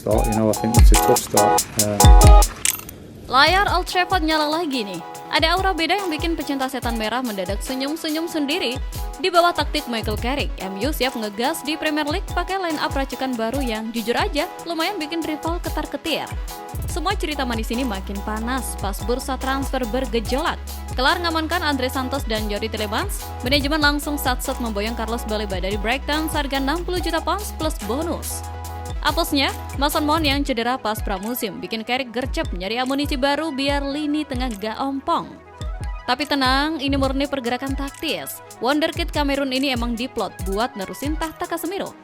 I think it's a tough start. Layar Old Trafford nyala lagi nih. Ada aura beda yang bikin pecinta setan merah mendadak senyum-senyum sendiri. Di bawah taktik Michael Carrick, MU siap ngegas di Premier League pakai line up racikan baru yang jujur aja lumayan bikin rival ketar-ketir. Semua cerita manis ini makin panas pas bursa transfer bergejolak. Kelar ngamankan Andre Santos dan Jody Tielemans, manajemen langsung sat-sat memboyong Carlos Baleba dari Brighton seharga 60 juta pounds plus bonus. Apesnya, Mason Mount yang cedera pas pramusim bikin Carrick gercep nyari amunisi baru biar lini tengah gak ompong. Tapi tenang, ini murni pergerakan taktis. Wonderkid Kamerun ini emang diplot buat nerusin tahta Casemiro.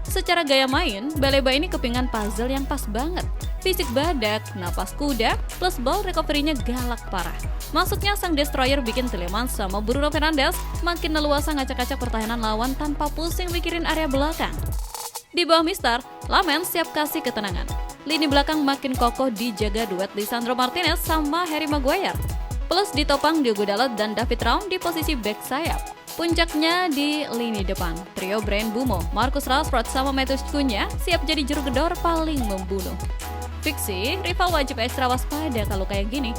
Secara gaya main, Baleba ini kepingan puzzle yang pas banget. Fisik badak, napas kuda, plus ball recovery-nya galak parah. Masuknya sang destroyer bikin Tielemans sama Bruno Fernandes makin leluasa ngacak-ngacak pertahanan lawan tanpa pusing mikirin area belakang. Di bawah Mister, Lamen siap kasih ketenangan. Lini belakang makin kokoh dijaga duet Lisandro Martinez sama Harry Maguire. Plus ditopang Diogo Dalot dan David Raum di posisi back sayap. Puncaknya di lini depan, trio Bryan Mbeumo, Marcus Rashford sama Matheus Cunha siap jadi juru gedor paling membunuh. Fiksi, rival wajib ekstra waspada kalau kayak gini.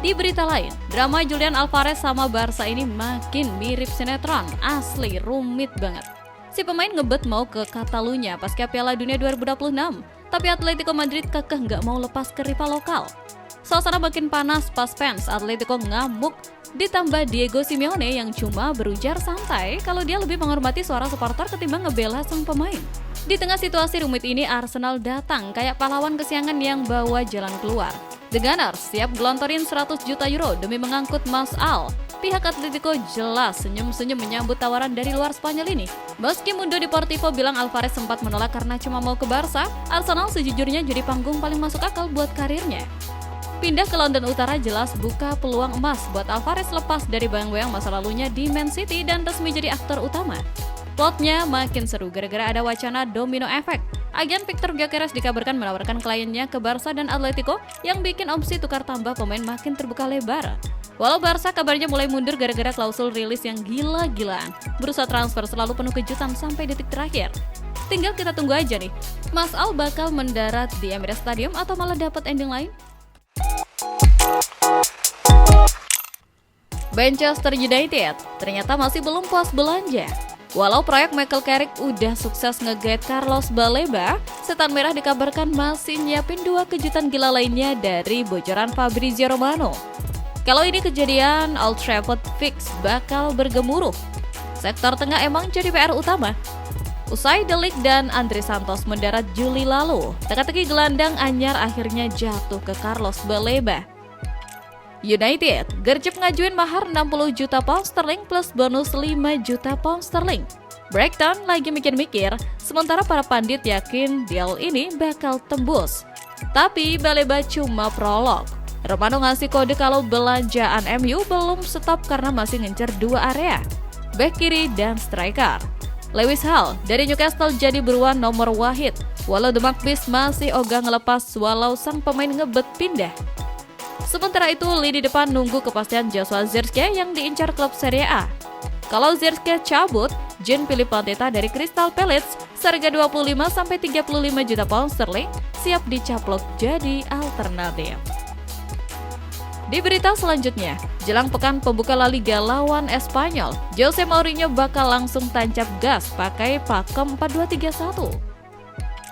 Di berita lain, drama Julian Alvarez sama Barca ini makin mirip sinetron, asli rumit banget. Si pemain ngebet mau ke Catalunya pasca Piala Dunia 2026, tapi Atletico Madrid kekeh nggak mau lepas ke rival lokal. Suasana makin panas pas fans Atletico ngamuk, ditambah Diego Simeone yang cuma berujar santai kalau dia lebih menghormati suara supporter ketimbang ngebela sang pemain. Di tengah situasi rumit ini, Arsenal datang kayak pahlawan kesiangan yang bawa jalan keluar. The Gunners siap gelontorin 100 juta euro demi mengangkut Mas Al. Pihak Atletico jelas senyum-senyum menyambut tawaran dari luar Spanyol ini. Meski Mundo Deportivo bilang Alvarez sempat menolak karena cuma mau ke Barca, Arsenal sejujurnya jadi panggung paling masuk akal buat karirnya. Pindah ke London Utara jelas buka peluang emas buat Alvarez lepas dari bayang-bayang masa lalunya di Man City dan resmi jadi aktor utama. Plotnya makin seru gara-gara ada wacana domino effect. Agen Victor Gyökeres dikabarkan menawarkan kliennya ke Barca dan Atletico yang bikin opsi tukar tambah pemain makin terbuka lebar. Walau Barca kabarnya mulai mundur gara-gara klausul rilis yang gila-gilaan, bursa transfer selalu penuh kejutan sampai detik terakhir. Tinggal kita tunggu aja nih, Mas Al bakal mendarat di Emirates Stadium atau malah dapat ending lain? Manchester United ternyata masih belum puas belanja. Walau proyek Michael Carrick udah sukses nge-guide Carlos Baleba, setan merah dikabarkan masih nyiapin dua kejutan gila lainnya dari bocoran Fabrizio Romano. Kalau ini kejadian, Old Trafford fix bakal bergemuruh. Sektor tengah emang jadi PR utama. Usai De Ligt dan Andre Santos mendarat Juli lalu, teka-teki gelandang anyar akhirnya jatuh ke Carlos Baleba. United gercep ngajuin mahar 60 juta pound sterling plus bonus 5 juta pound sterling. Brighton lagi mikir-mikir, sementara para pandit yakin deal ini bakal tembus. Tapi Baleba cuma prolog. Romano ngasih kode kalau belanjaan MU belum stop karena masih ngincer dua area, bek kiri dan striker. Lewis Hall dari Newcastle jadi buruan nomor wahid, walau The Magpies masih ogah ngelepas walau sang pemain ngebet pindah. Sementara itu, lini depan nunggu kepastian Joshua Zirkzee yang diincar klub Serie A. Kalau Zirkzee cabut, Jean Philippe Mateta dari Crystal Palace seharga 25-35 juta pound sterling siap dicaplok jadi alternatif. Di berita selanjutnya, jelang pekan pembuka La Liga lawan Espanyol, Jose Mourinho bakal langsung tancap gas pakai pakem 4-2-3-1.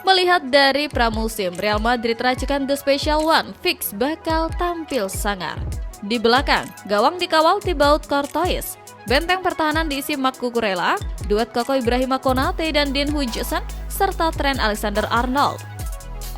Melihat dari pramusim, Real Madrid racikan The Special One fix bakal tampil sangar. Di belakang, gawang dikawal Thibaut Courtois, benteng pertahanan diisi Marc Cucurella, duet Koko Ibrahima Konate dan Dean Huijsen, serta Trent Alexander-Arnold.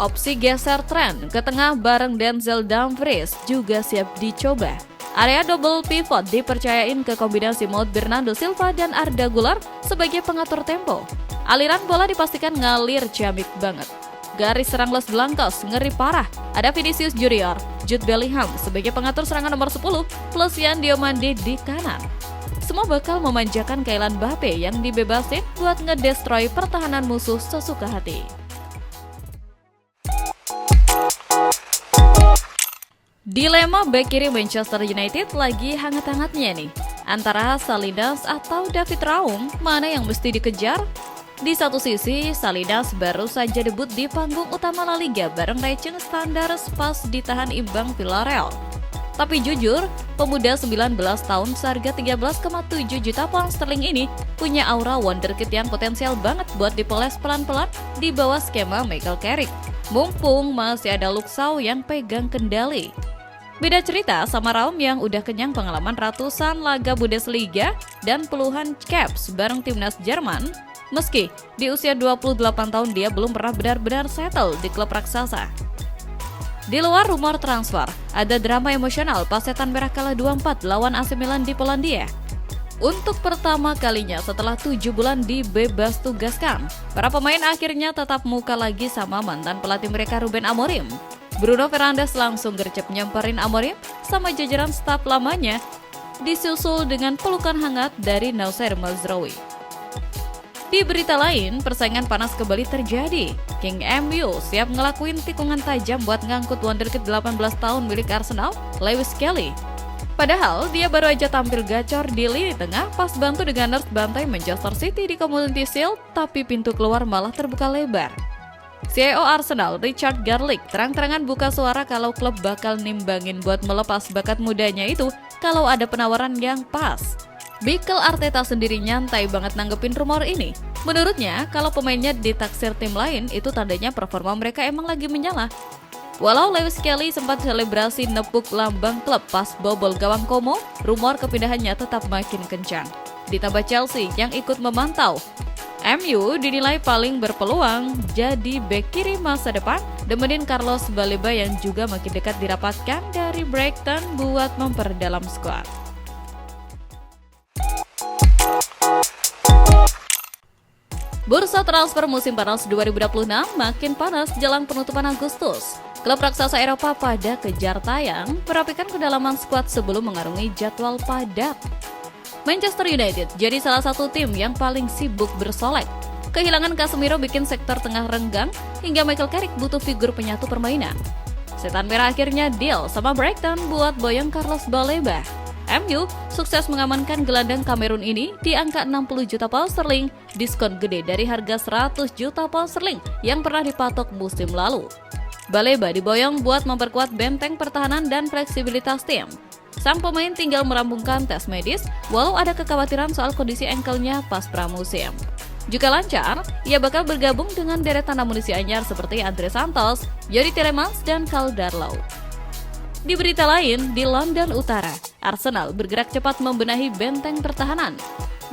Opsi geser Trent ke tengah bareng Denzel Dumfries juga siap dicoba. Area double pivot dipercayain ke kombinasi mode Bernardo Silva dan Arda Güler sebagai pengatur tempo. Aliran bola dipastikan ngalir ciamik banget. Garis serang Los Blancos ngeri parah. Ada Vinicius Junior, Jude Bellingham sebagai pengatur serangan nomor 10 plus Yan Diomande di kanan. Semua bakal memanjakan Kylian Mbappe yang dibebasin buat ngedestroy pertahanan musuh sesuka hati. Dilema bek kiri Manchester United lagi hangat-hangatnya nih. Antara Salinas atau David Raum, mana yang mesti dikejar? Di satu sisi, Salinas baru saja debut di panggung utama La Liga bareng Racing Standard pas ditahan imbang Villarreal. Tapi jujur, pemuda 19 tahun seharga 13,7 juta pound sterling ini punya aura wonderkid yang potensial banget buat dipoles pelan-pelan di bawah skema Michael Carrick. Mumpung masih ada Luke Shaw yang pegang kendali. Beda cerita sama Raum yang udah kenyang pengalaman ratusan laga Bundesliga dan puluhan caps bareng timnas Jerman. Meski di usia 28 tahun dia belum pernah benar-benar settle di klub raksasa. Di luar rumor transfer, ada drama emosional pas Setan Merah kalah 2-4 lawan AC Milan di Polandia. Untuk pertama kalinya setelah 7 bulan dibebas tugaskan, para pemain akhirnya tatap muka lagi sama mantan pelatih mereka Ruben Amorim. Bruno Fernandes langsung gercep nyamperin Amorim sama jajaran staf lamanya, disusul dengan pelukan hangat dari Noussair Mazraoui. Di berita lain, persaingan panas kembali terjadi. King MU siap ngelakuin tikungan tajam buat ngangkut wonderkid 18 tahun milik Arsenal, Lewis Kelly. Padahal dia baru aja tampil gacor di lini tengah pas bantu The Gunners bantai Manchester City di Community Shield, tapi pintu keluar malah terbuka lebar. CEO Arsenal, Richard Garlick, terang-terangan buka suara kalau klub bakal nimbangin buat melepas bakat mudanya itu kalau ada penawaran yang pas. Mikel Arteta sendiri nyantai banget nanggepin rumor ini. Menurutnya, kalau pemainnya ditaksir tim lain, itu tandanya performa mereka emang lagi menyala. Walau Lewis Kelly sempat selebrasi nepuk lambang klub pas bobol gawang Como, rumor kepindahannya tetap makin kencang. Ditambah Chelsea yang ikut memantau. MU dinilai paling berpeluang jadi bek kiri masa depan, demenin Carlos Baleba yang juga makin dekat dirapatkan dari Brighton buat memperdalam skuad. Bursa transfer musim panas 2026 makin panas jelang penutupan Agustus. Klub raksasa Eropa pada kejar tayang merapikan kedalaman skuad sebelum mengarungi jadwal padat. Manchester United jadi salah satu tim yang paling sibuk bersolek. Kehilangan Casemiro bikin sektor tengah renggang hingga Michael Carrick butuh figur penyatu permainan. Setan Merah akhirnya deal sama Brighton buat boyong Carlos Baleba. MU sukses mengamankan gelandang Kamerun ini di angka 60 juta pound sterling, diskon gede dari harga 100 juta pound sterling yang pernah dipatok musim lalu. Baleba diboyong buat memperkuat benteng pertahanan dan fleksibilitas tim. Sang pemain tinggal merampungkan tes medis, walau ada kekhawatiran soal kondisi ankle-nya pas pramusim. Jika lancar, ia bakal bergabung dengan deretan amunisi anyar seperti Andre Santos, Yori Tielemans, dan Karl Darlow. Di berita lain, di London Utara, Arsenal bergerak cepat membenahi benteng pertahanan.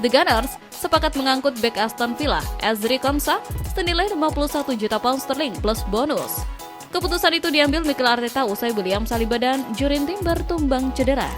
The Gunners sepakat mengangkut bek Aston Villa, Ezri Konsa, senilai 51 juta pound sterling plus bonus. Keputusan itu diambil Mikel Arteta usai William Saliba dan Jurien Timber tumbang cedera.